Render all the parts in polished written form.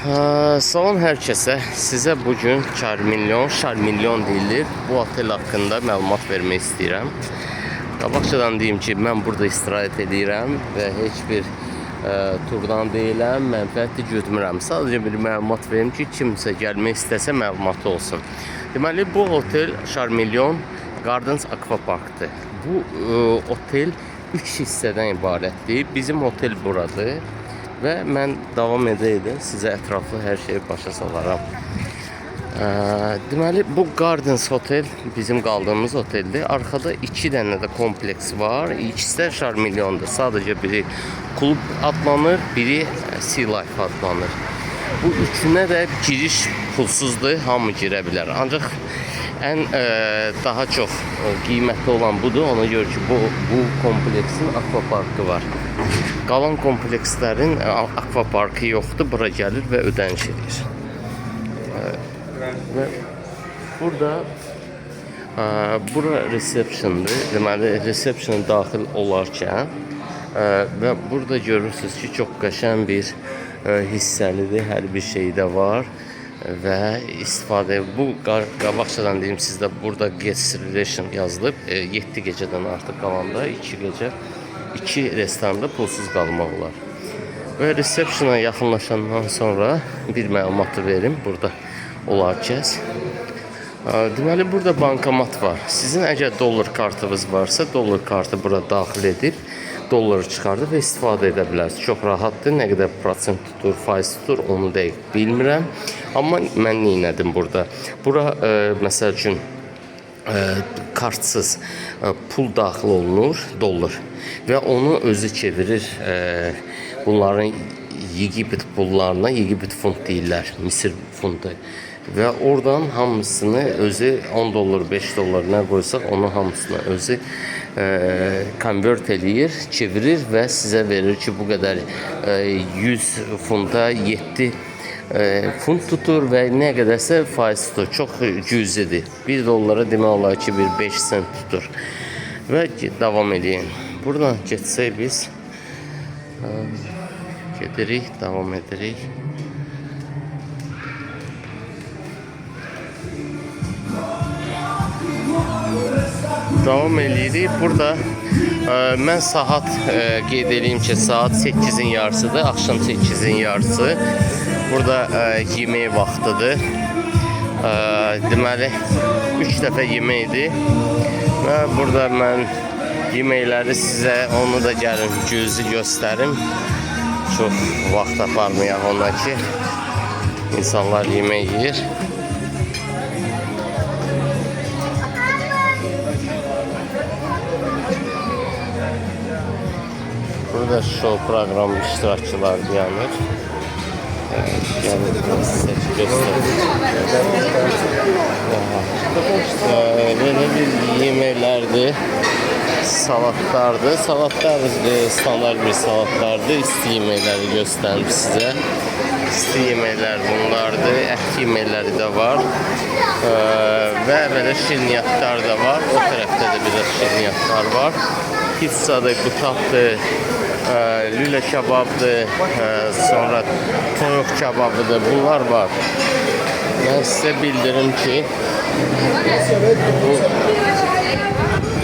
Salam hər kəsə. Sizə bugün Şarmilyon deyilir. Bu otel haqqında məlumat vermək istəyirəm. Qabaqcadan deyim ki, mən burada istirahət edirəm və heç bir turdan deyiləm, mənfəət gütmürəm. Sadəcə bir məlumat verim ki, kimsə gəlmək istəsə məlumatı olsun. Deməli, bu otel Şarmilyon Gardens Aquapark'dır. Bu otel 3 hissədən ibarətdir. Bizim otel buradır. Və mən davam edə sizə ətraflı hər şeyi başa salaram. Deməli, bu Gardens Hotel bizim qaldığımız oteldir. Arkada 2 dənə də kompleks var. İkisi də Şarmilyondur. Sadəcə biri klub adlanır, biri Sea Life adlanır. Bu üçünə də giriş pulsuzdur, hamı girə bilər. Ancaq ən daha çox qiymətli olan budur. Ona görə ki, bu kompleksin akvaparkı var. Qalan komplekslərin akvaparkı yoxdur. Bura gəlir və ödəniş edir. Və burada bura receptiondur. Deməli, receptiona daxil olarkən və burada görürsünüz ki, çox qəşəng bir hissəlidir. Hər bir şeydə var və istifadə. Bu qabaqcadan deyim sizdə, burada guest relation yazılıb. 7 gecədən artıq qalanda 2 gecə 2 restoranda pulsuz qalmaq olar. Və receptiona yaxınlaşandan sonra bir məlumatı verim burada olarkən. Deməli, burada bankomat var. Sizin əgər dollar kartınız varsa, dollar kartı bura daxil edib dolları çıxardıb və istifadə edə bilərsiniz. Çox rahatdır. Nə qədər prosent tutur, faiz tutur, onu dəqiq bilmirəm. Amma mən neylədim burada? Bura məsəl üçün kartsız pul daxil olunur, dollar, və onu özü çevirir bunların Yegipet pullarına. Yegipet fund deyirlər, Misir fundu, və oradan hamısını özü 10 dollar, 5 dollar nə qoysaq onu hamısını özü konvert eləyir, çevirir və sizə verir ki, bu qədər 100 funda 7 fund tutur və nə qədərsə faiz tutur. Çox cüzidir. 1 dollara demək olar ki, bir 5 sent tutur. Və davam edin. Buradan geçsək biz gedirik, davam edirik. Davam edirik. Burada mən saat qeyd edeyim ki, saat 8-in yarısıdır, axşam 8-in yarısı. Burada yemək vaxtıdır. Deməli, 3 dəfə yeməkdir. Və burada mən yeməkləri sizə, onu da gəlin cüzi göstərim. Çox vaxt aparmayaq ona ki, insanlar yemək yiyir. Burada show proqram iştirakçılar dayanır. Yəni sizə göstərim. Belə bir yeməklərdir. Salatlardır. Salatlar standart bir salatlardır. İsti yeməkləri göstərim sizə. İsti yeməklər bunlardır. Ət yeməkləri də var. Və belə şirniyyatlar da var. O tərəfdə də biraz şirniyyatlar var. Pizzadır, qutaqdır, lülə kebabdır, sonra toyuq kebabıdır. Bunlar var. Mən sizə bildirim ki, bu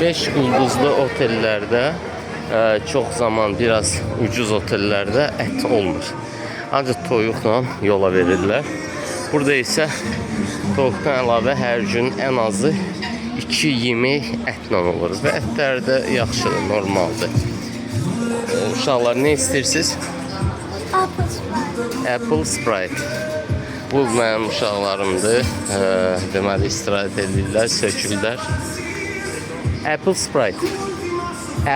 5 ulduzlu otellərdə çox zaman biraz ucuz otellərdə ət olmur. Ancaq toyuqla yola verirlər. Burada isə toyuqdan əlavə hər gün ən azı 2 yemək ətlə olur və ətlər də yaxşıdır, normaldır. Uşaqlar, nə istəyirsiniz? Apple Sprite. Bu mənim uşaqlarımdır. Deməli, istirahət edirlər, sökürlər. Apple Sprite.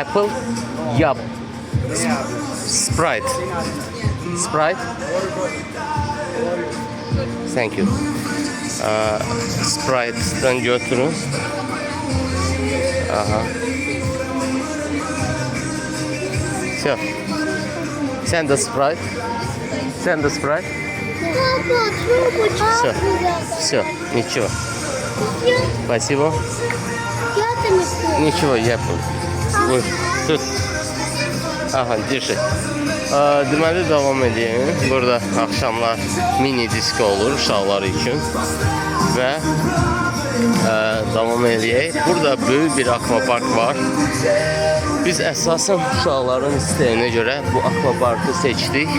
Apple, yap. Sprite. Sprite. Thank you. Sprite'dan götürün. Aha. Все. Sen de Sprite. Sen de Sprite. Все. Все. Ничего. Спасибо. Ничего, я тут. Aha, girişik. Deməli davam edeyim. Burada axşamlar mini disko olur uşaqlar üçün. Və davam edeyik. Burada böyük bir akvapark var. Biz əsasən uşaqların istəyinə görə bu akvaparkı seçdik.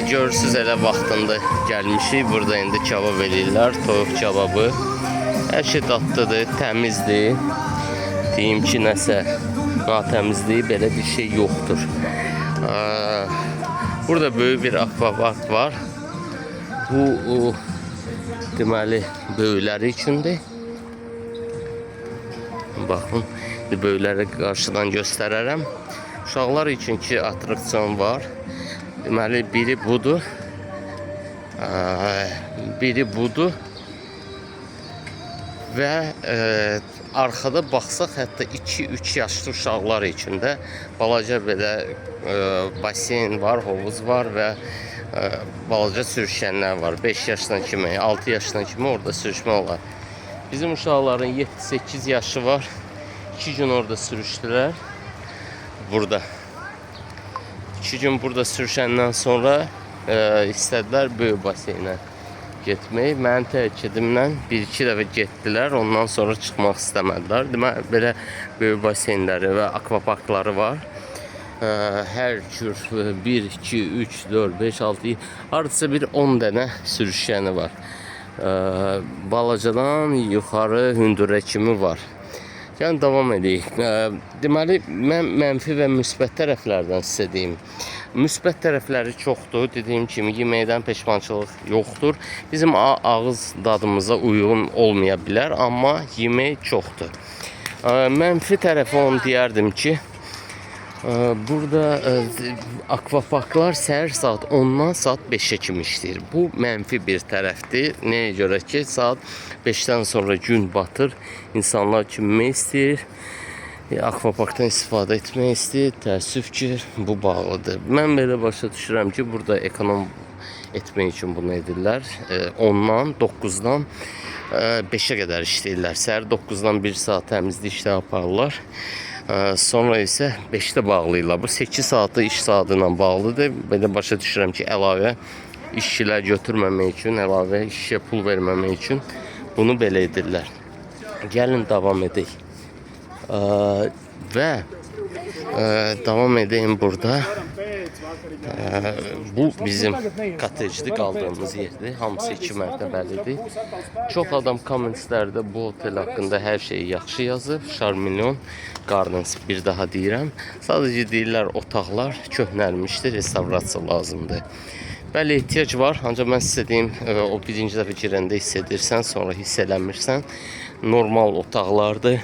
Görürsünüz elə vaxtında gəlmişik. Burada indi kebab eləyirlər, toyuq kebabı. Hər şey dadlıdır, təmizdir. Deyim ki, nəsə natəmizliyi belə bir şey yoxdur. Burada böyük bir akvapark var. Bu deməli böyükləri üçündür. Baxın, böyükləri qarşıdan göstərərəm. Uşaqlar üçün ki atraksiyon var. Deməli biri budur. Biri budur. Və arxada baxsaq, hətta 2-3 yaşlı uşaqlar üçün də balaca belə basen var, hovuz var və balaca sürüşkənlər var. 5 yaşdan kimi, 6 yaşdan kimi orada sürüşmə olar. Bizim uşaqların 7-8 yaşı var. 2 gün orada sürüşdülər. Burada. 2 gün burada sürüşəndən sonra istədilər böyük baseynə getmək. Mənim təkidimlə 1-2 dəfə getdilər, ondan sonra çıxmaq istəmədilər. Demək, belə böyük baseynləri və akvaparkları var. Hər cür 1, 2, 3, 4, 5, 6, hardasa bir 10 dənə sürüşkəni var. Balacadan yuxarı hündürə kimi var. Yəni davam edək. Deməli, mən mənfi və müsbət tərəflərdən sizə deyim. Müsbət tərəfləri çoxdur. Dediyim kimi, yeməkdən peşmançılıq yoxdur. Bizim ağız dadımıza uyğun olmaya bilər, amma yemək çoxdur. Mənfi tərəfi onu deyərdim ki, burada akvaparklar səhər saat 10-dan saat 5-ə kimi işləyir. Bu mənfi bir tərəfdir. Nəyə görə ki, saat 5-dən sonra gün batır. İnsanlar kimmək istəyir? Akvaparkdan istifadə etmək istəyir. Təəssüf ki, bu bağlıdır. Mən belə başa düşürəm ki, burada ekonom etmək üçün bunu edirlər. 10-dan, 9-dan 5-ə qədər işləyirlər. Səhər 9-dan 1 saat təmizlik işləri aparırlar. Sonra isə 5-də bağlayırlar. Bu 8 saatı iş saatı ilə bağlıdır. Belə başa düşürəm ki, əlavə işçilər götürməmək üçün, əlavə işçiyə pul verməmək üçün bunu belə edirlər. Gəlin davam edək. Və davam edeyim burada. Bu bizim kotejdə qaldığımız yerdir. Hamısı 2 mərtəbəlidir. Çox adam kommentlərdə bu otel haqqında hər şeyi yaxşı yazıb. Charmeleon Gardens bir daha deyirəm. Sadəcə deyirlər otaqlar köhnəlmişdir, restavrasiya lazımdır. Bəli, ehtiyac var. Ancaq mən sizə deyim, o birinci dəfə girəndə hiss edirsən, sonra hiss eləmirsən. Normal otaqlardır.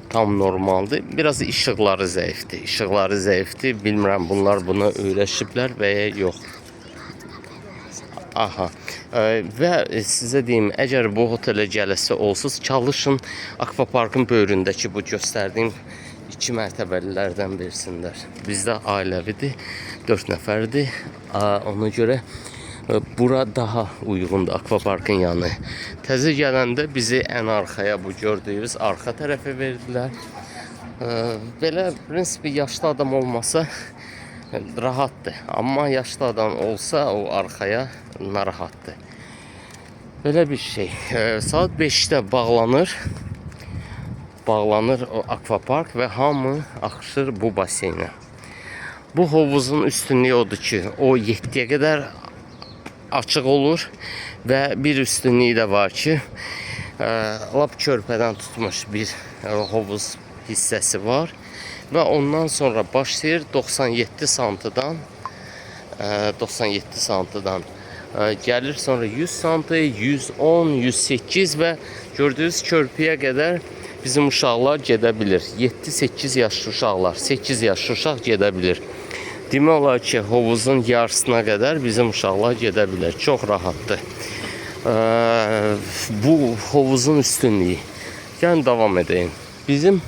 Tam normaldır. Biraz işıqları zəifdir. İşıqları zəifdir. Bilmirəm bunlar buna öyrəşiblər və ya yox. Aha. Və sizə deyim, əgər bu otelə gələsi olsuz, çalışın akvaparkın böyründəki bu göstərdiyim 2 mərtəbəlilərdən versinlər. Bizdə ailəvidir, 4 nəfərdir. Ona görə bura daha uyğundur akvaparkın yanı. Təzə gələndə bizi ən arxaya, bu gördüyünüz arxa tərəfə verdilər. Belə prinsipi yaşlı adam olmasa rahatdır. Amma yaşlı adam olsa o arxaya narahatdır. Belə bir şey. Saat 5-də bağlanır. Bağlanır o akvapark və hamı axışır bu baseynə. Bu hovuzun üstünlüyü odur ki, o 7-yə qədər açıq olur və bir üstünlüyü də var ki, lap körpədən tutmuş bir hovuz hissəsi var və ondan sonra başlayır 97 santıdan gəlir, sonra 100 santı, 110, 108 və gördüyünüz körpüyə qədər bizim uşaqlar gedə bilir. 7-8 yaşlı uşaqlar, 8 yaşlı uşaq gedə bilir. Demək olar ki, hovuzun yarısına qədər bizim uşaqlar gedə bilər. Çox rahatdır. Bu hovuzun üstünlüyü. Yəni davam edeyim. Bizim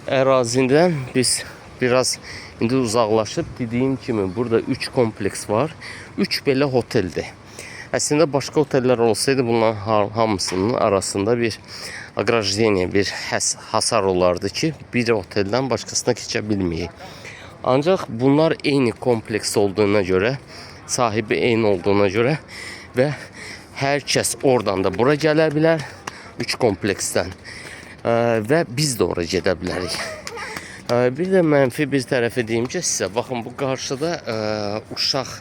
ərazidən biz biraz indi uzaqlaşıb, dediyim kimi burada 3 kompleks var. 3 belə oteldir. Əslində başqa otellər olsaydı bunların hamısının arasında bir aqrajeniya bir hasar olardı ki, bir oteldən başqasına keçə bilməyik. Ancaq bunlar eyni kompleks olduğuna görə, sahibi eyni olduğuna görə və hər kəs oradan da bura gələ bilər, 3 kompleksdən və biz də ora gedə bilərik. Bir də mənfi bir tərəfi deyim ki sizə, baxın bu qarşıda uşaq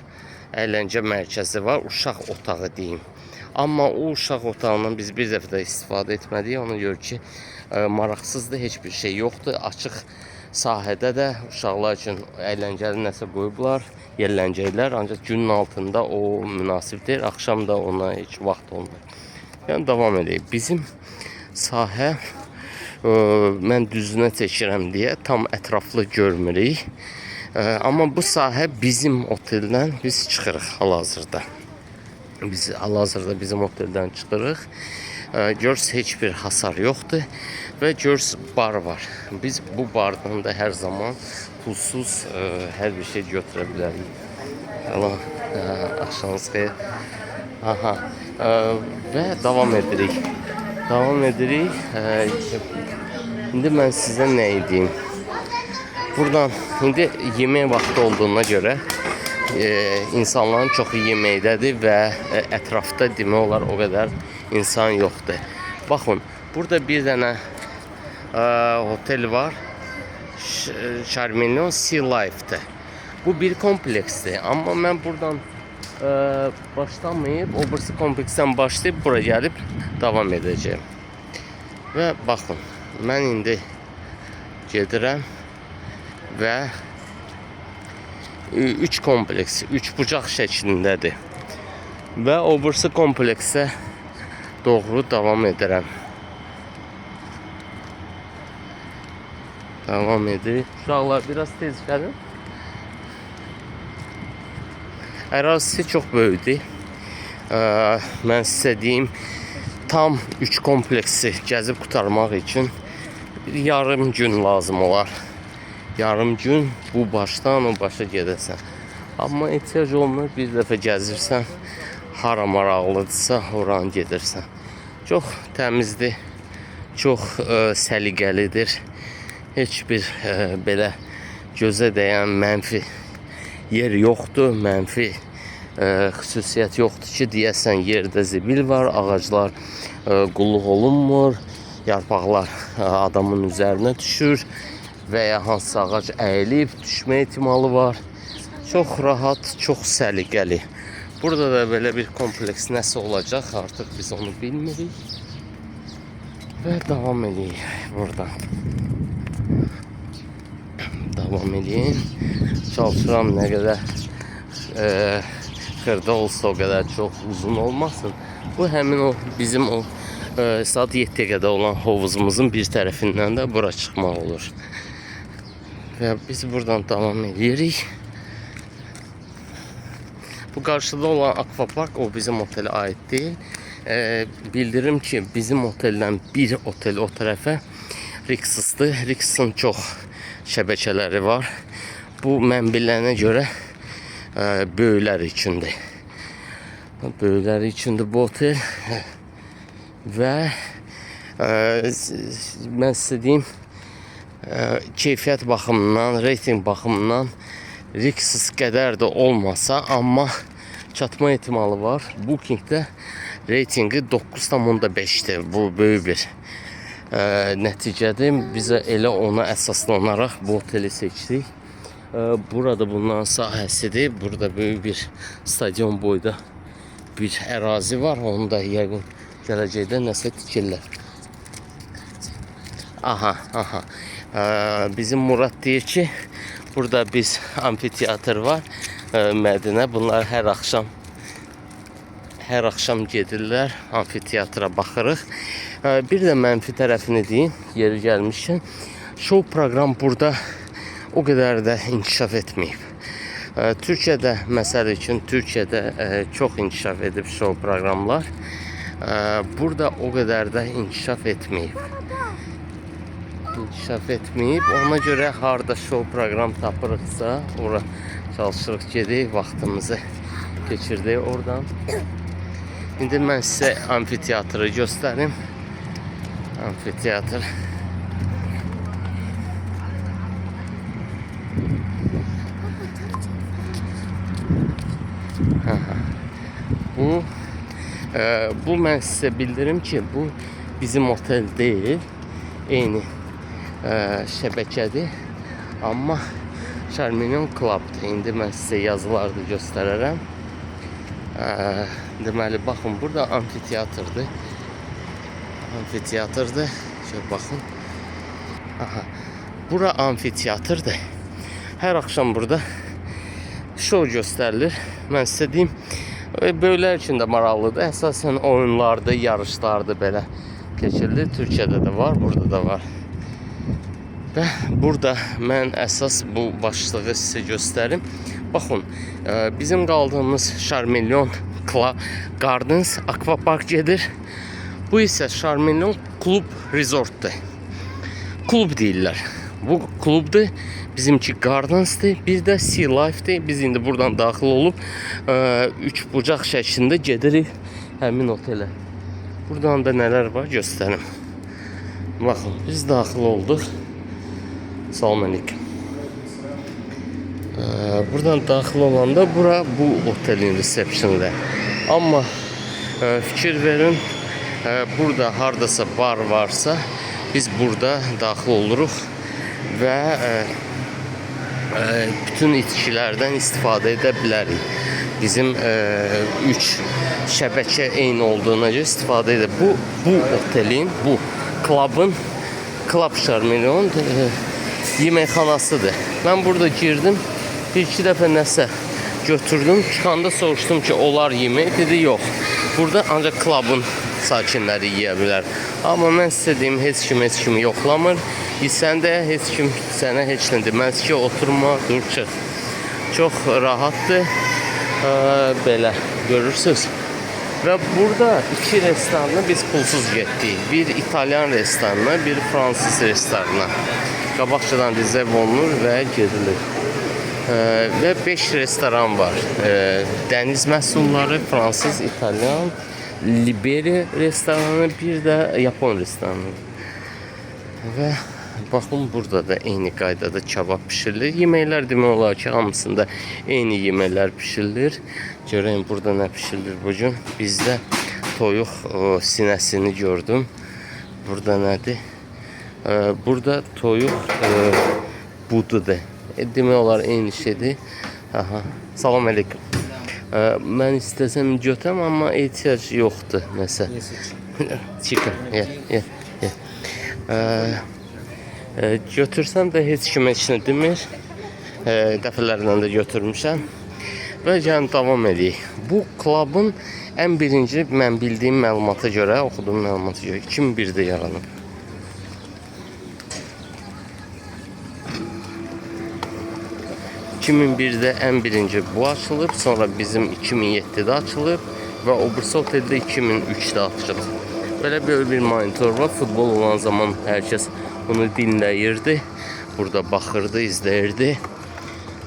əyləncə mərkəzi var, uşaq otağı deyim. Amma o uşaq otağından biz bir dəfə də istifadə etmədik, ona görə ki maraqsızdır, heç bir şey yoxdur. Açıq sahədə də uşaqlar üçün əyləncəli nəsə qoyublar, yerləncəklər, ancaq günün altında o münasib deyil, axşam da ona heç vaxt olmur. Yəni davam edək. Bizim sahə mən düzünə çəkirəm deyə tam ətraflı görmürük. Amma bu sahə bizim oteldən biz çıxırıq hal-hazırda. Biz hal-hazırda bizim oteldən çıxırıq. Görürsünüz heç bir hasar yoxdur və görürsünüz bar var. Biz bu bardan da hər zaman pulsuz hər bir şey götürə bilərik. Allah axşamınız xeyir. Aha. Və davam edirik. İndi mən sizə nə edeyim? Buradan indi yemək vaxtı olduğuna görə insanların çoxu yeməkdədir və ətrafda demək olar o qədər insan yoxdur. Baxın, burada bir dənə otel var. Charmeleon Sea Life'dır. Bu bir kompleksdir. Amma mən buradan başlamayıb, o birisi kompleksdən başlayıb bura gəlib davam edəcəyim. Və baxın, mən indi gedirəm və 3 kompleks, 3 bucaq şəklindədir. Və o birisi kompleksə doğru davam edirəm. Davam edir. Uşaqlar biraz tez gəlin. Ərazisi çox böyükdür. Mən sizə deyim, tam 3 kompleksi gəzib qurtarmaq üçün yarım gün lazım olar. Yarım gün bu başdan o başa gedəsən. Amma ehtiyac olmur, bir dəfə gəzirsən, hara maraqlıdırsa oranı gedirsən. Çox təmizdir, çox səliqəlidir. Heç bir belə gözə dəyən mənfi yer yoxdur, mənfi xüsusiyyət yoxdur ki, deyəsən yerdə zibil var, ağaclar qulluq olunmur, yarpaqlar adamın üzərinə düşür və ya hansısa ağac əyilib düşmə ehtimalı var. Çox rahat, çox səliqəli. Burada da belə bir kompleks nəsə olacaq, artıq biz onu bilmirik və davam edirik buradan. Davam edeyim. Çalışıram nə qədər xırda olsa o qədər çox uzun olmasın. Bu həmin o bizim o saat 7-yə qədər olan hovuzumuzun bir tərəfindən də bura çıxmaq olur. Və biz buradan davam edirik. Bu qarşıda olan akvapark o bizim otelə aid deyil. Bildirim ki, bizim oteldən bir otel o tərəfə Rixs'dır. Rixs'ın çox şəbəkələri var. Bu mən bilənə görə böyüklər üçündür. Böyüklər üçündür bu otel. Və mən sizə deyim, keyfiyyət baxımından, reyting baxımından Rixs qədər də olmasa, amma çatma ehtimalı var. Bookingdə reytingi 9,5'dir. Bu böyük bir nəticədir. Bizə elə ona əsaslanaraq bu oteli seçdik. Burada bunların sahəsidir. Burada böyük bir stadion boyda bir ərazi var. Onu da yəqin gələcəkdə nəsə tikirlər. Aha. Bizim Murad deyir ki, burada biz amfiteatr var. Mədinə. Bunlar hər axşam gedirlər. Amfiteatra baxırıq. Bir də mənfi tərəfini deyim, yeri gəlmişkən. Show proqram burada o qədər də inkişaf etməyib. Türkiyədə, məsəl üçün, Türkiyədə çox inkişaf edib show proqramlar. Burada o qədər də inkişaf etməyib. Ona görə harda show proqram tapırıqsa, ora çalışırıq gedik, vaxtımızı keçirdik oradan. İndi mən sizə amfiteatrı göstərim. Amfiteatr. Bu mən sizə bildirim ki, bu bizim otel deyil. Eyni şəbəkədir. Amma Charmeleon Club'dır. İndi mən sizə yazılarda göstərərəm. Deməli, baxın, burada amfiteatrdır. Amfiteatrdır. Şöyle baxın. Aha. Bura amfiteatrdır. Hər axşam burada şou göstərilir. Mən sizə deyim, böyüklər üçün də maraqlıdır. Əsasən oyunlardır, yarışlardır belə keçirilir. Türkiyədə də var, burada da var. Və burada mən əsas bu başlığı sizə göstərim. Baxın, bizim qaldığımız Charmeleon Gardens Aquapark gedir. Bu isə Charmeleon Club Resort'dur. Klub deyirlər. Bu klubdur. Bizimki Gardens'dir. Bir də Sea Life'dir. Biz indi buradan daxil olub üç bucaq şəklində gedirik həmin otelə. Buradan da nələr var göstərim. Baxın, biz daxil olduq. Salam aleyküm. Buradan daxil olanda bura bu otelin resepsiyonudur. Amma fikir verin, burada hardasa bar varsa biz burada daxil oluruq və bütün içkilərdən istifadə edə bilərik. Bizim 3 şəbəkə eyni olduğuna görə istifadə edə. Bu otelin, bu klubun, Club Charmeleon yeməkxanasıdır. Mən burada girdim, bir-iki dəfə nəsə götürdüm. Çıxanda soruşdum ki, olar yemək? Dedi, yox. Burada ancaq klubun sakinləri yeyə bilər. Amma mən sizə deyim, heç kimi yoxlamır. Sən də heç kim sənə heç nə deməz ki, oturma, dur, çıx. Çox rahatdır. Belə, görürsünüz. Və burada iki restoranına biz pulsuz getdik. Bir İtalyan restoranına, bir Fransız restoranına. Qabaqcadan rezerv olunur və gedilir. Və 5 restoran var. Dəniz məhsulları, Fransız, İtalyan, Liberi restoranı, bir də Yapon restoranı. Və baxın, burada da eyni qaydada kebab pişirilir. Yeməklər demək olar ki, hamısında eyni yeməklər pişirilir. Görəyim, burada nə pişirilir bugün. Bizdə toyuq sinəsini gördüm. Burada nədir? Burada toyuq bududur. Demək olar eyni şeydir. Aha. Salam aleyküm. Mən istəsəm götürəm, amma ehtiyac yoxdur nəsə. Chicken. Götürsəm də heç kimə heç nə demir. Dəfələrlə də götürmüşəm. Və yəni davam edək. Bu klubun ən birinci mən bildiyim məlumata görə, oxuduğum məlumata görə 2001-də yaranıb. Ən birinci bu açılıb, sonra bizim 2007-də açılıb və o birisi oteldə 2003-də açılıb. Belə böyük bir monitor var. Futbol olan zaman hər kəs bunu dinləyirdi. Burada baxırdı, izləyirdi.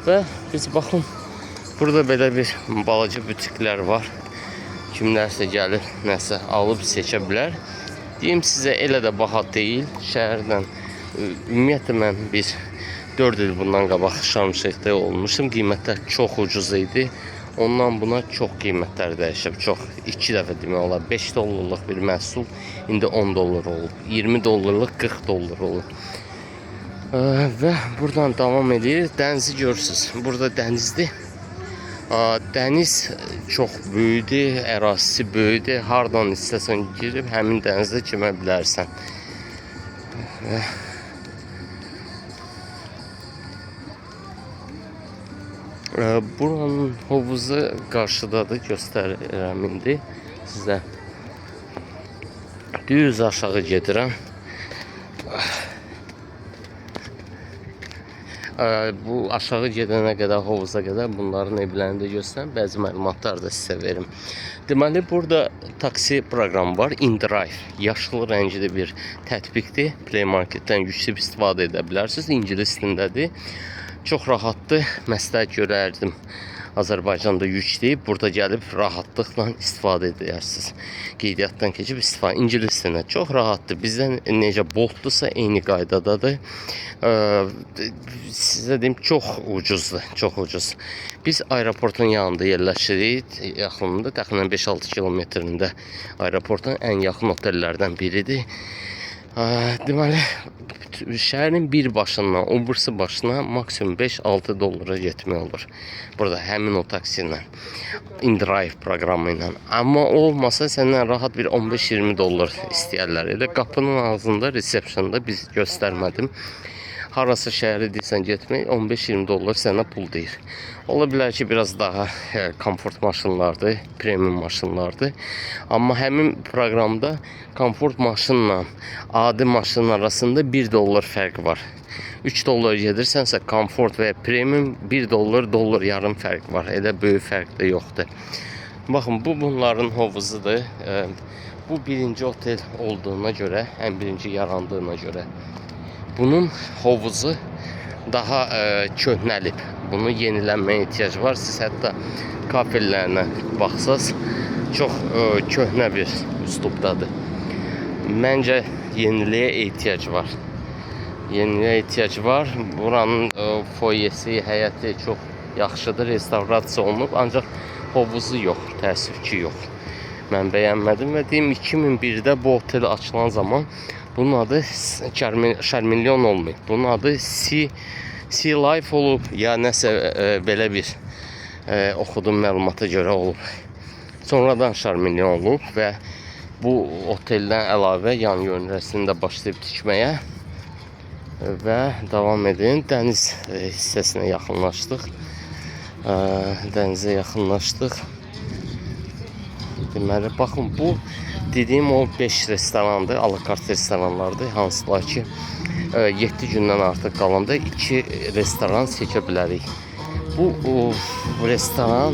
Və biz baxın, burada belə bir balaca butiklər var. Kimlərsə gəlir, nəsə alıb seçə bilər. Deyim sizə, elə də baha deyil. Şəhərdən, ümumiyyətlə mən 4 il bundan qabaq Şarm-Şeyxdə olmuşum. Qiymətlər çox ucuz idi. Ondan buna çox qiymətlər dəyişib. Çox, 2 dəfə demək olar. 5 dollarlıq bir məhsul indi 10 dollar olub. 20 dollarlıq 40 dollar olub. Və buradan davam edir. Dənizi görürsünüz. Burada dənizdir. Dəniz çox böyükdür, ərazisi böyükdür. Hardan istəsən girib həmin dənizdə kimə bilərsən. Buranın hovuzu qarşıdadır, göstərirəm indi sizə. Düz aşağı gedirəm. Bu aşağı gedənə qədər, hovuza qədər bunların evlərini də göstərim, bəzi məlumatlar da sizə verim. Deməli, burada taksi proqramı var, InDrive. Yaşıl rəngli bir tətbiqdir. Play Marketdən yüksək istifadə edə bilərsiniz. İngilis dilindədir. Çox rahatdır. Məsləhət görərdim. Azərbaycanda yükləyib burada gəlib rahatlıqla istifadə edərsiniz. Qeydiyyatdan keçib istifadə ingilis dilində çox rahatdır. Bizdən necə Boltdursa eyni qaydadadır. Sizə deyim çox ucuzdur, çox ucuz. Biz aeroportun yanında yerləşirik, yaxınında təxminən 5-6 kilometrində aeroportun ən yaxın otellərdən biridir. Deməli, şəhərin bir başından o birisi başına maksimum 5-6 dollara getmək olur. Burada həmin o taksi ilə, InDrive proqramı ilə. Amma olmasa səndən rahat bir 15-20 dollar istəyərlər. Elə qapının ağzında, resepsiyonda biz göstərmədim. Harası şəhəri deyirsən getmək 15-20 dollar sənə pul deyir. Ola bilər ki, biraz daha komfort maşınlardır, premium maşınlardır. Amma həmin proqramda komfort maşınla adi maşının arasında 1 dollar fərq var. 3 dollar gedirsənsə komfort və premium 1 dollar yarım fərq var. Elə böyük fərq də yoxdur. Baxın, bu bunların hovuzudur. Bu birinci otel olduğuna görə, ən birinci yarandığına görə. Bunun hovuzu daha köhnəlib. Bunu yenilənməyə ehtiyac var. Siz hətta kafellərinə baxsaz, çox köhnə bir üslubdadır. Məncə yeniliyə ehtiyac var. Yeniliyə ehtiyac var. Buranın foyesi, həyəti çox yaxşıdır, restavrasiya olunub. Ancaq hovuzu yox, təəssüf ki yox. Mən bəyənmədim və deyim 2001-də bu otel açılan zaman bunun adı Şarmilyon olmayıb. Bunun adı Sea Life olub, ya nəsə belə bir oxudum məlumata görə olub. Sonradan Şarmilyon olub və bu oteldən əlavə yan yönrəsini də başlayıb tikməyə və davam edin. Dəniz hissəsinə yaxınlaşdıq. Dənizə yaxınlaşdıq. Deməli, baxın, bu dediyim o 5 restorandır, alakart restoranlardır, hansılar ki 7 gündən artıq qalanda 2 restoran seçə bilərik. Bu restoran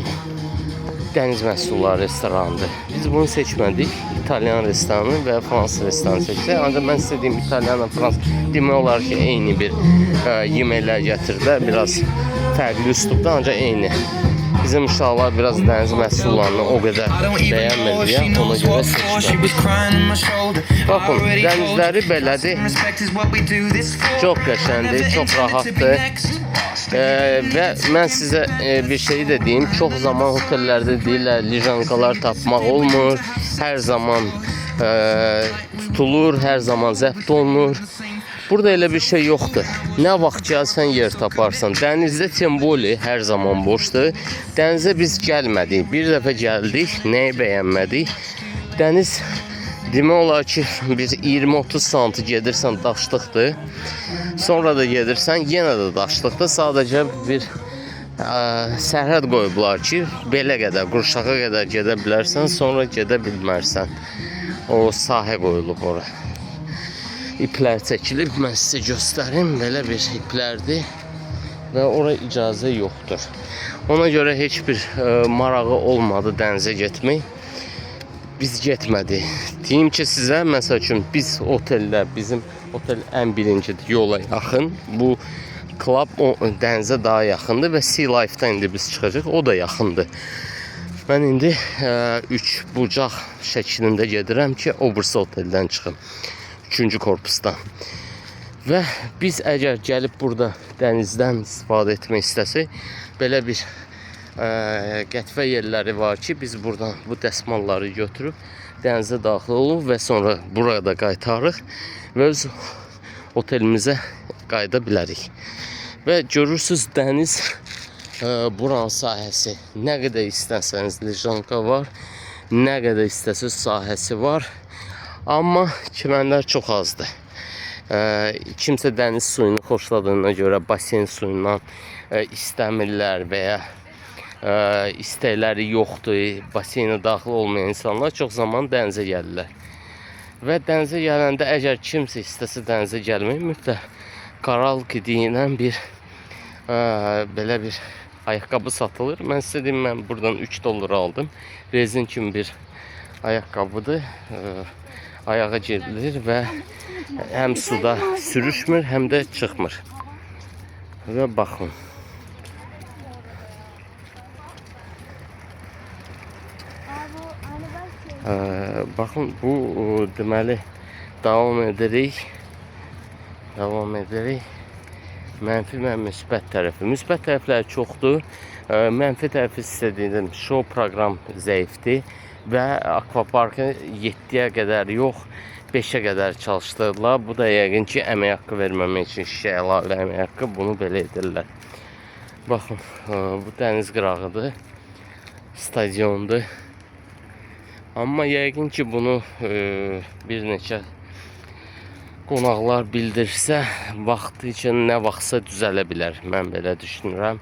dəniz məhsulları restoranıdır. Biz bunu seçmədik. İtalyan restoranı və Fransız restoranı seçdik. Ancaq mən sizə deyim, İtalyan və Fransız demək olar ki, eyni bir yeməklər gətirdilər. Biraz fərqli üslubda, ancaq eyni. Bizim uşaqlar biraz dəniz məhsullarını o qədər bəyənmədiyə, ona görə seçdik. Baxın, dənizləri belədir. Çox qəşəndir, çox rahatdır. Və mən sizə bir şey də deyim, çox zaman otellərdə deyirlər, lijankalar tapmaq olmur, hər zaman tutulur, hər zaman zəbt olunur. Burada elə bir şey yoxdur. Nə vaxt gəlsən yer taparsan. Dənizdə Temboli hər zaman boşdur. Dənizə biz gəlmədik. Bir dəfə gəldik, nəyi bəyənmədik. Dəniz demək olar ki, bir 20-30 santi gedirsən daşlıqdır. Sonra da gedirsən, yenə də daşlıqdır. Sadəcə bir sərhəd qoyublar ki, belə qədər, Qurşağa qədər gedə bilərsən, sonra gedə bilmərsən. O sahə qoyulub ora. İplər çəkilib, mən sizə göstərim, belə bir iplərdir və ora icazə yoxdur. Ona görə heç bir marağı olmadı dənizə getmək. Biz getmədik. Deyim ki sizə, məsəl üçün biz oteldə, bizim otel ən birincidir, yola yaxın. Bu club dənizə daha yaxındır və Sea Life-dan indi biz çıxacaq, o da yaxındır. Mən indi 3 bucaq şəklində gedirəm ki, o birisi oteldən çıxım. 3-cü korpusdan. Və biz əgər gəlib burada dənizdən istifadə etmək istəsək, belə bir qətvə yerləri var ki, biz buradan bu dəsmalları götürüb dənizə daxil olub və sonra burada qaytarıq və öz otelimizə qayıda bilərik. Və görürsünüz dəniz buranın sahəsi. Nə qədər istəsəniz lijanka var, nə qədər istəsəniz sahəsi var. Amma çimənlər çox azdır. Kimsə dəniz suyunu xoşladığına görə basen suyundan istəmirlər və ya istəkləri yoxdur, basenə daxil olmayan insanlar çox zaman dənizə gəlirlər. Və dənizə gələndə əgər kimsə istəsə dənizə gəlmək, mütləq Karalki deyilən bir belə bir ayaqqabı satılır. Mən sizə deyim, mən buradan 3 dollar aldım. Rezin kimi bir ayaqqabıdır. Ayağa girilir və həm suda sürüşmür, həm də çıxmır. Və baxın. Baxın, bu deməli davam edirik. Mənfi və müsbət tərəfi. Müsbət tərəfləri çoxdur. Mənfi tərəfi istədiyim show proqram zəifdir və akvaparkı 7-yə qədər yox, 5-ə qədər çalışdırdılar. Bu da yəqin ki, əmək haqqı verməmək üçün şişə əlavə əmək haqqı bunu belə edirlər. Baxın, bu dəniz qırağıdır, stadiondur. Amma yəqin ki, bunu bir neçə qonaqlar bildirsə, vaxtı üçün nə vaxtsa düzələ bilər. Mən belə düşünürəm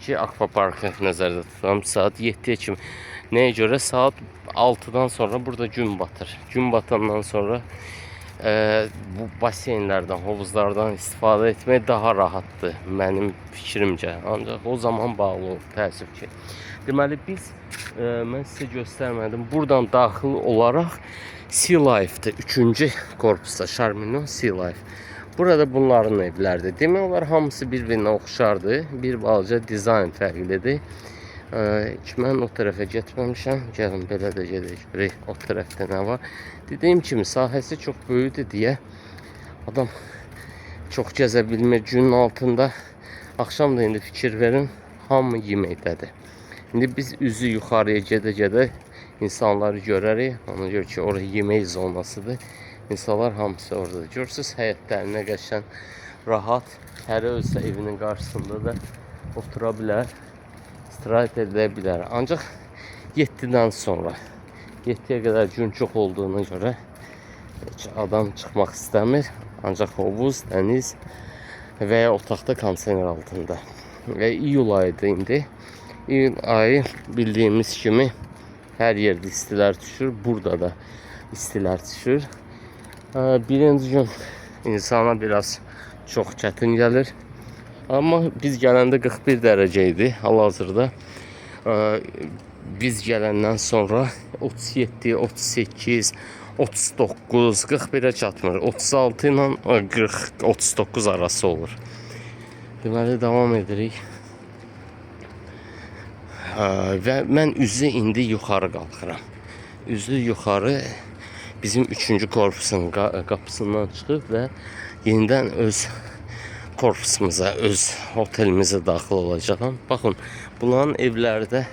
ki, akvaparkı nəzərdə tuturam. Saat 7-yə kimi. Nəyə görə? Saat 6-dan sonra burada gün batır. Gün batandan sonra bu baseynlərdən, hovuzlardan istifadə etmək daha rahatdır mənim fikrimcə. Ancaq o zaman bağlı olur, təəssüf ki. Deməli, mən sizə göstərmədim. Buradan daxil olaraq Sea Life'dır. 3-cü korpusda Charmino Sea Life. Burada bunların evlərdir. Demək olar, hamısı bir-birinə oxşardır. Bir balaca dizayn fərqlidir. Mən o tərəfə getməmişəm. Gəlin, belə də gedək. O tərəfdə nə var? Dediyim kimi, sahəsi çox böyükdür deyə adam çox gəzə bilmir günün altında. Axşam da indi fikir verin, hamı yeməkdədir. İndi biz üzü yuxarıya gedə-gedə insanları görərik. Ona görə ki, orası yemək zonasıdır. İnsanlar hamısı oradadır. Görürsünüz, həyətlərinə qəşən, rahat. Hərə özsə evinin qarşısında da otura bilər, istirahət edə bilər. Ancaq 7-dən sonra, 7-yə qədər gün çox olduğuna görə heç adam çıxmaq istəmir. Ancaq hovuz, dəniz və ya otaqda kontener altında. Və iyul ayıdır indi. İyul ayı bildiyimiz kimi hər yerdə istilər düşür. Burada da istilər düşür. Birinci gün insana biraz çox çətin gəlir. Amma biz gələndə 41 dərəcə idi hal-hazırda. Biz gələndən sonra 37, 38, 39, 41'ə çatmır. 36 ilə 40-39 arası olur. Deməli, davam edirik. Və mən üzü indi yuxarı qalxıram. Üzü yuxarı bizim 3-cü korpusun qapısından çıxıb və yenidən öz korpusumuza, öz otelimizə daxil olacağam. Baxın, bunların evlərdə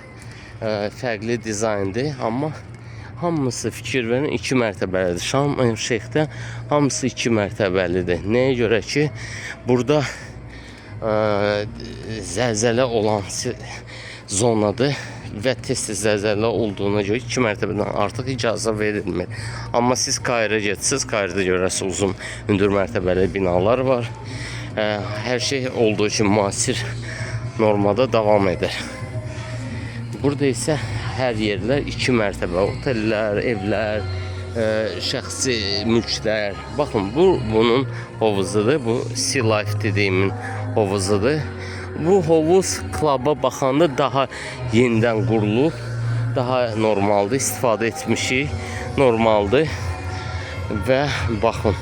fərqli dizayndır, amma hamısı fikir verin 2 mərtəbəlidir. Şam Şeyxdə hamısı 2 mərtəbəlidir. Nəyə görə ki, burada zəlzələ olan zonadır və tez-tez zəlzələ olduğuna görə 2 mərtəbədən artıq icazə verilmir. Amma siz Kairə getsiniz, Kairdə görəsiniz uzun, hündür mərtəbəli binalar var. Hər şey olduğu üçün müasir normada davam edir. Burada isə hər yerlər 2 mərtəbə, otellər, evlər, şəxsi mülklər. Baxın, bunun hovuzudur, bu Sea Life dediyimin hovuzudur. Bu hovuz klaba baxanda daha yenidən qurulub, daha normaldır, istifadə etmişik, normaldır. Və baxın,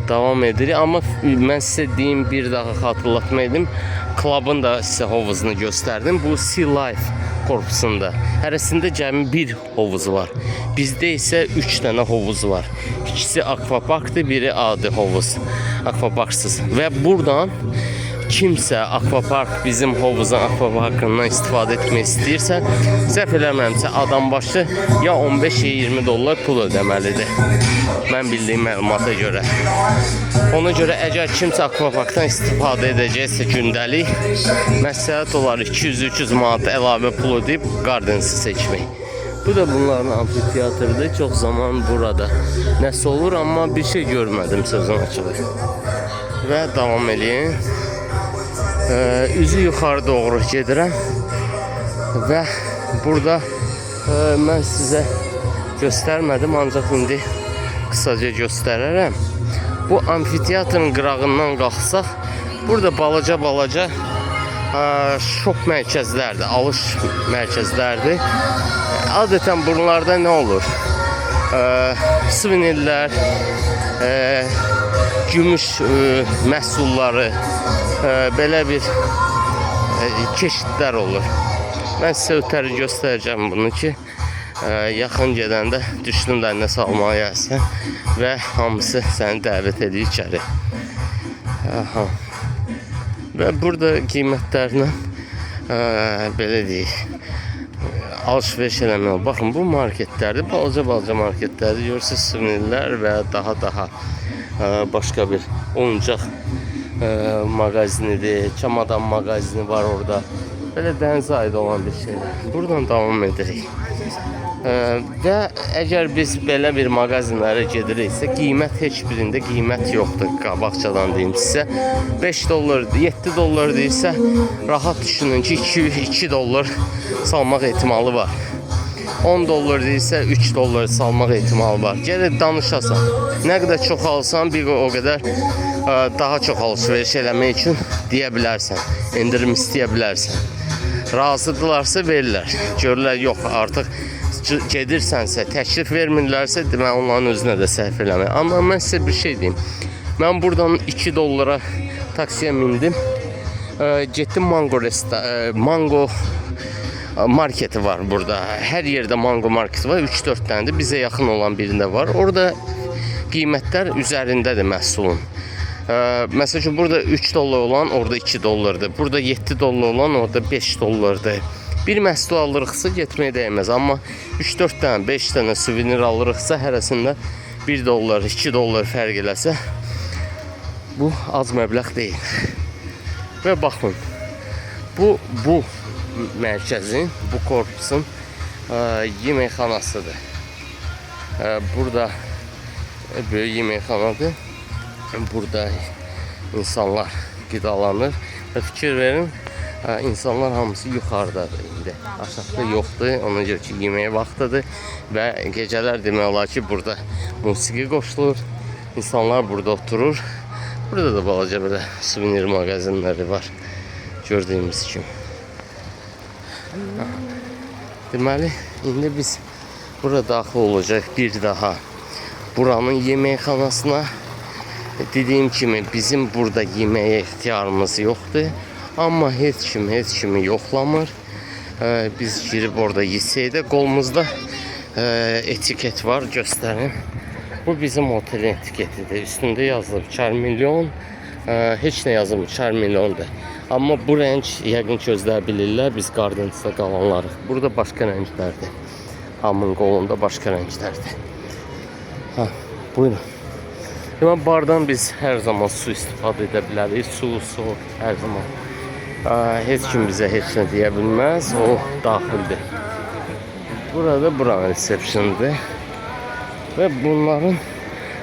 davam edirik. Amma mən sizə deyim, bir daha xatırlatma edim, klabın da sizə hovuzunu göstərdim. Bu Sea Life korpusunda. Hərəsində cəmi bir hovuz var. Bizdə isə 3 dənə hovuz var. İkisi akvaparkdır, biri adi hovuz, akvaparksız. Və buradan kimsə akvapark bizim hovuzun akvaparkından istifadə etmək istəyirsə, səhv eləmirəmsə adam başı ya 15 ya 20 dollar pul ödəməlidir. Mən bildiyim məlumata görə. Ona görə əgər kimsə akvaparkdan istifadə edəcəksə gündəlik, məsləhət olar 200-300 manat əlavə pul ödəyib Gardensi seçmək. Bu da bunların amfiteatrıdır. Çox zaman burada nəsə olur, amma bir şey görmədim sözün açığı. Və davam edin. Üzü yuxarı doğru gedirəm və burada mən sizə göstərmədim, ancaq indi qısaca göstərərəm. Bu amfiteatrın qırağından qalxsaq, burada balaca şok mərkəzlərdir, alış mərkəzlərdir. Adətən bunlarda nə olur? Suvenirlər, gümüş məhsulları, belə bir çeşidlər olur. Mən sizə ötəri göstərəcəm bunu ki, yaxın gedəndə düşdünlərlə salmağa gəlsən və hamısı səni dəvət edir içəri. Aha. Və burada qiymətlərlə belə deyək, alış-veriş eləmək. Baxın, bu marketlərdir, balaca marketlərdir. Görürsünüz, suvenirlər və daha başqa bir oyuncaq mağazinidir, çamadan mağazini var orada. Belə dənizə aid olan bir şeylər. Buradan davam edirik. Və əgər biz belə bir mağazinlərə gediriksə, qiymət heç birində qiymət yoxdur. Qabaqcadan deyim sizə. 5 dollar, 7 dollar deyirsə, rahat düşünün ki, 2 dollar salmaq ehtimalı var. 10 dollar deyirsə, 3 dollar salmaq ehtimalı var. Gəlib danışasan. Nə qədər çox alsan, bir o qədər daha çox alış-veriş eləmək üçün deyə bilərsən. İndirim istəyə bilərsən. Razıdırlarsa verirlər. Görürlər, yox, artıq gedirsənsə, təklif vermirlərsə, demək onların özünə də səhv eləmək. Amma mən sizə bir şey deyim. Mən buradan 2 dollara taksiyə mindim. Getdim Mango marketi var burada. Hər yerdə Mango marketi var. 3-4 dənədir. Bizə yaxın olan birində var. Orada qiymətlər üzərindədir məhsulun. Məsəl üçün burada 3 dollar olan orada 2 dollardır. Burada 7 dollar olan orada 5 dollardır. Bir məhsul alırıqsa getməyə dəyməz. Amma 3-4 dənə, 5 dənə suvenir alırıqsa hərəsində 1 dollar, 2 dollar fərq eləsə bu az məbləğ deyil. Və baxın, bu mərkəzin, bu korpusun yeməkxanasıdır. Burada böyük yeməkxanadır. Burada insanlar qidalanır və fikir verin, insanlar hamısı yuxarıdadır indi. Aşağıda yoxdur, ona görə ki, yeməyə vaxtıdır və gecələr demək olar ki, burada musiqi qoşulur, insanlar burada oturur. Burada da balaca belə suvenir mağazinləri var, gördüyümüz kimi. Deməli, indi biz burada daxil olacaq bir daha buranın yeməkxanasına. Dediyim kimi bizim burada yeməyə ixtiyarımız yoxdur. Amma heç kimi yoxlamır. Biz girib orada yesək də qolumuzda etiket var, göstərin. Bu bizim otelin etiketidir. Üstündə yazılıb 4 milyon. Heç nə yazılmır, 4 milyondur. Amma bu rəng yəqin ki, özləri bilirlər, biz Gardents'da qalanlarıq. Burada başqa rənglərdir. Hamının qolunda başqa rənglərdir. Buyurun. Deməli, bardan biz hər zaman su istifadə edə bilərik. Su, hər zaman. Heç kim bizə heç nə deyə bilməz. O daxildir. Burada buranın resepsionidir. Və bunların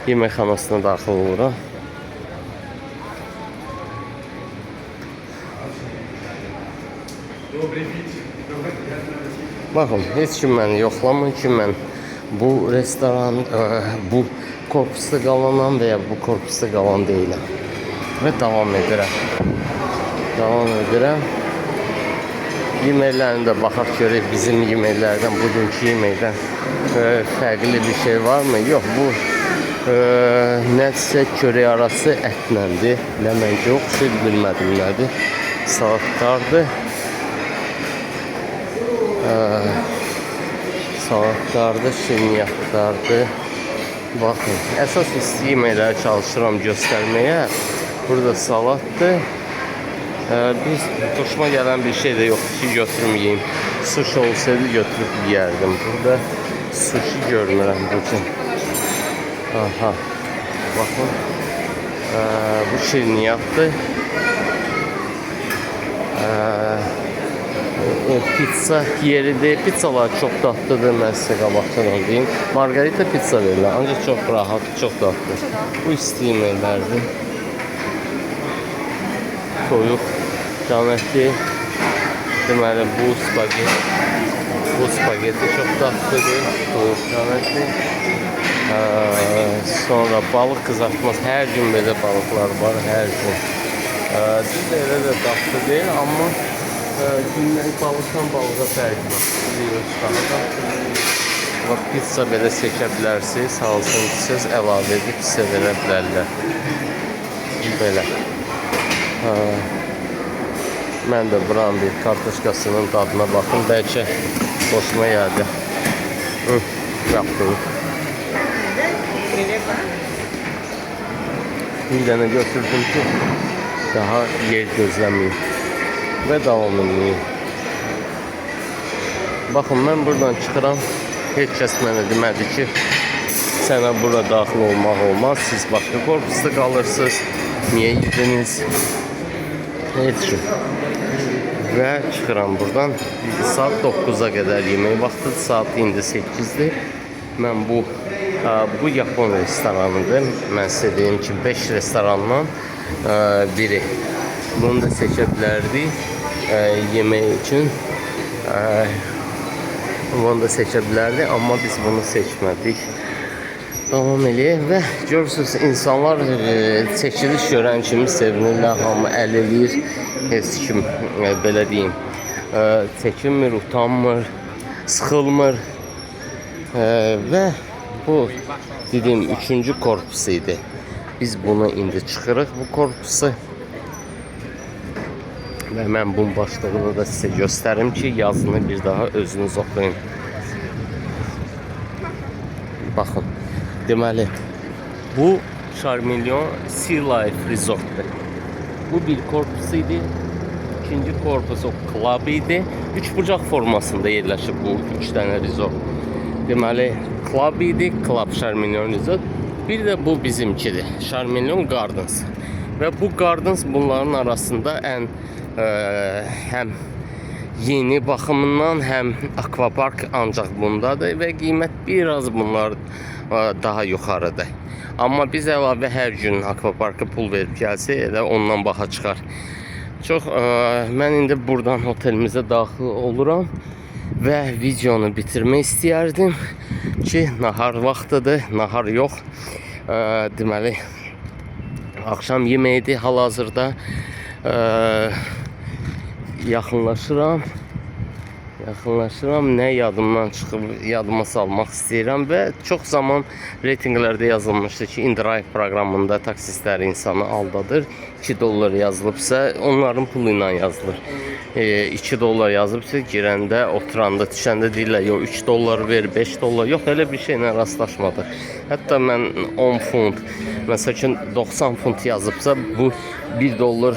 yeməkxanasına daxil oluram. Baxın, heç kim məni yoxlamır ki, mən bu restoran, bu korpusda qalanan və ya bu korpusda qalan deyiləm. Və davam edirəm. Yeməklərində baxaq görək, bizim yeməklərdən, bugünkü yeməkdən fərqli bir şey varmı? Yox, bu nədirsə çörək arası ətləndir. Ləmənci yoxdur, bilmədim nədir. Salatlardır. Salatlardır, şirniyyatlardır. Baxın, əsas isti yeməkləri çalışıram göstərməyə. Burada salatdır. Biz xoşuma gələn bir şey də yoxdur ki, götürməyeyim. Sushi olsaydı götürüb yeyərdim. Burada sushi görmürəm bugün. Aha, baxın. Bu şirniyyatdır. Pizza yeridir. Pizzalar çox dadlıdır. Mən sizə qabaqdan deyim. Margarita pizza verirlər. Ancaq çox rahat, çox dadlı. Bu isti yeməklərdir. Toyuq, canəti. Deməli, bu spagetti çox dadlıdır. Toyuq canəti. Sonra balıq qızartması. Hər gün belə balıqlar var, hər gün. Elə də dadlı deyil, amma günləri balıqdan balığa fərqi var. Pizza belə seçə bilərsiniz, hansını siz əlavə edib sizə verə bilərlər. Belə. Mən də buranın bir kartoşkasının dadına baxın, bəlkə xoşuma gəldi. Yaptım. Bir tane götürdüm ki daha yer gözlemeyeyim ve devam edeyim. Bakın ben buradan çıkıram. Heç kəs mənə demədi ki, sənə bura daxil olmaq olmaz. Siz başqa korpusda qalırsınız. Niyə girdiniz? Heç kim. Və çıxıram buradan. Saat 9'a qədər yemək vaxtıdır. Saat indi 8'dir. Mən bu Yapon restoranıdır. Mən sizə deyim ki 5 restorandan biri. Bunu da seçə bilərdik yemək üçün. Bunu da seçə bilərdik, amma biz bunu seçmədik. Davam eləyək və görürsünüz insanlar çəkiliş görən kimi sevinirlər, hamı əl eləyir. Heç kim belə deyim çəkinmir, utanmır, sıxılmır. Və bu dediyim 3-cü korpus idi. Biz bunu indi çıxırıq bu korpusu. Və mən bunun başlığını da sizə göstərim ki, yazını bir daha özünüz oxuyun. Baxın, deməli, bu Charmeleon Sea Life Resort'dur. Bu bir korpus idi. İkinci korpus o club idi. Üç bucaq formasında yerləşib bu 3 dənə resort. Deməli, club idi, Club Charmeleon Resort. Bir də bu bizimkidir, Charmeleon Gardens. Və bu Gardens bunların arasında ən həm yeni baxımından, həm akvapark ancaq bundadır və qiymət biraz bunlar daha yuxarıdır. Amma biz əlavə hər gün akvaparka pul verib gəlsə, elə ondan baha çıxar. Mən indi buradan otelimizə daxil oluram və videonu bitirmək istəyərdim ki, nahar vaxtıdır, nahar yox. Deməli, axşam yeməyidir hal-hazırda. Yaxınlaşıram, nə yadımdan çıxıb yadıma salmaq istəyirəm və çox zaman reytinqlərdə yazılmışdı ki, InDrive proqramında taksistlər insanı aldadır. 2 dollar yazılıbsa onların pulu ilə yazılır. 2 dollar yazıbsa girəndə, oturanda, düşəndə deyirlər, yox 3 dollar ver, 5 dollar, yox elə bir şeylə rastlaşmadı. Hətta mən 10 funt, məsələn 90 funt yazıbsa bu 1 dollar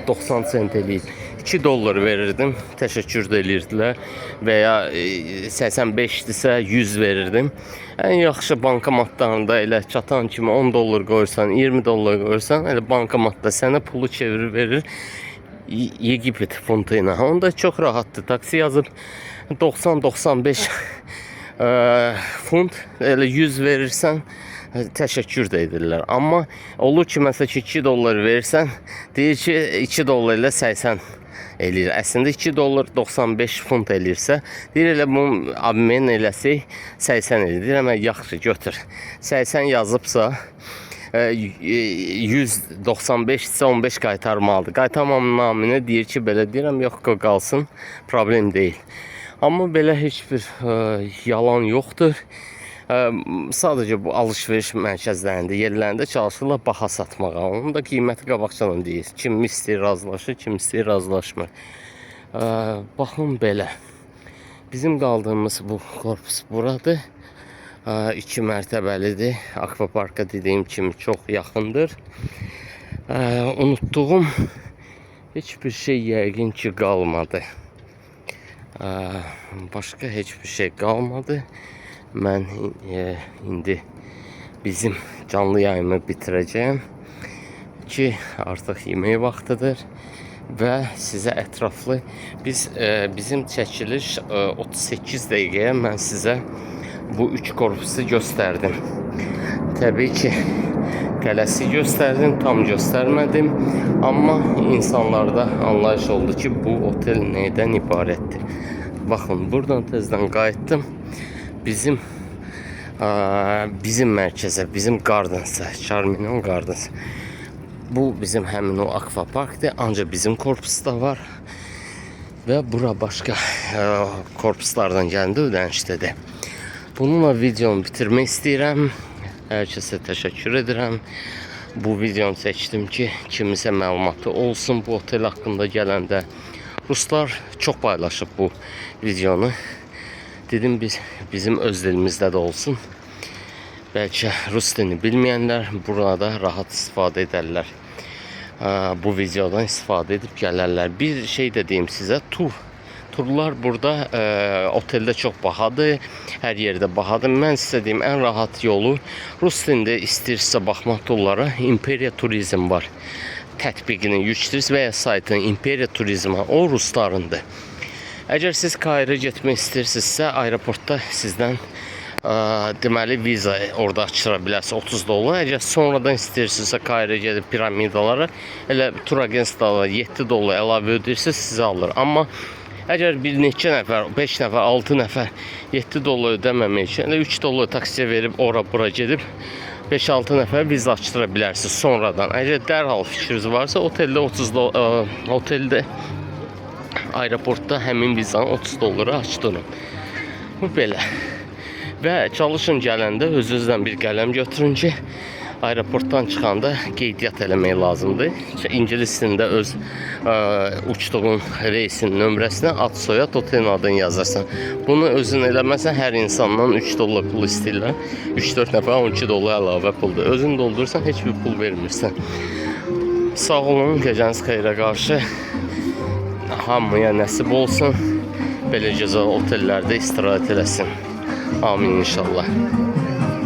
90 sent eləyir. 2 dollar verirdim, təşəkkür də edirdilər və ya 85-dirsə 100 verirdim. Ən yaxşı bankomatlarında elə çatan kimi 10 dollar qoyursan, 20 dollar qoyursan, elə bankomatda sənə pulu çevirir verir Yegipet funtu ilə. Onda çox rahatdır. Taksi yazıb 90-95 funt, elə 100 verirsən təşəkkür də edirlər. Amma olur ki, məsələn 2 dollar verirsən, deyir ki 2 dollar ilə 80 eləyir. Əslində 2 dollar 95 funt eləyirsə, deyir elə bunun abmen eləsi 80 eləyir. Deyir, yaxşı götür. 80 yazıbsa 195 isə 15 qaytarmalıdır. Qaytarmamın naminə deyir ki, belə deyirəm, yox qalsın, problem deyil. Amma belə heç bir yalan yoxdur. Sadəcə bu alış-veriş mərkəzlərində, yerlərində çalışırlar baha satmağa. Onun da qiyməti qabaqcadan deyir. Kim istəyir razılaşır, kim istəyir razılaşmır. Baxın belə. Bizim qaldığımız bu korpus buradır. 2 mərtəbəlidir. Akvaparka dediyim kimi çox yaxındır. Unutduğum heç bir şey yəqin ki qalmadı. Başqa heç bir şey qalmadı. Mən indi bizim canlı yayımı bitirəcəyim ki artıq yemək vaxtıdır və sizə ətraflı bizim çəkiliş 38 dəqiqəyə mən sizə bu 3 korpusu göstərdim. Təbii ki qələsi göstərdim, tam göstərmədim, amma insanlarda anlayış oldu ki bu otel nədən ibarətdir. Baxın, buradan tezdən qayıtdım. Bizim mərkəzə, bizim Gardens'a, Charmeleon Gardens. Bu bizim həmin o akvaparkdır, ancaq bizim korpusda var. Və bura başqa korpuslardan gəlində ödənişdədir. Bununla videomu bitirmək istəyirəm. Hər kəsə təşəkkür edirəm. Bu videonu çəkdim ki, kimisə məlumatı olsun bu otel haqqında gələndə. Ruslar çox paylaşıb bu videonu. dedim bizim öz dilimizdə də olsun. Bəlkə rus dilini bilməyənlər burada rahat istifadə edərlər. Bu videodan istifadə edib gələrlər. Bir şey də deyim sizə, turlar burada oteldə çox bahadır, hər yerdə bahadır. Mən sizə deyim, ən rahat yolu rus dilində istəyirsə baxmaq turlara İmperiya Turizm var. Tətbiqini yükləyiriz və ya saytını İmperiya Turizmə, o ruslarındır. Əgər siz Kairə getmək istəyirsinizsə, aeroportda sizdən deməli viza orada açıra bilərsiniz $30. Əgər sonradan istəyirsinizsə Kairə gedib piramidalara, elə tur agentliyi $7 əlavə ödəyirsiniz, sizə alır. Amma əgər bir neçə nəfər, 5 nəfər, 6 nəfər $7 ödəməmək üçün elə $3 taksiyə verib ora-bura gedib 5-6 nəfər viza açıra bilərsiniz sonradan. Əgər dərhal fikriniz varsa, oteldə aeroportda həmin vizanı $30 açdırın. Bu belə. Və çalışın gələndə özünüzdən bir qələm götürün ki, aeroportdan çıxanda qeydiyyat eləmək lazımdır. İngilis dilində öz uçduğun reysin nömrəsinə ad, soyad, otelin adını yazarsan. Bunu özün eləməsən hər insandan $3 pul istəyirlər. 3-4 nəfər $12 əlavə puldur. Özün doldurursan heç bir pul vermirsən. Sağ olun, gecəniz xeyrə qarşı. Hamıya nəsib olsun. Belə gözəl otellərdə istirahət eləsin. Amin inşallah.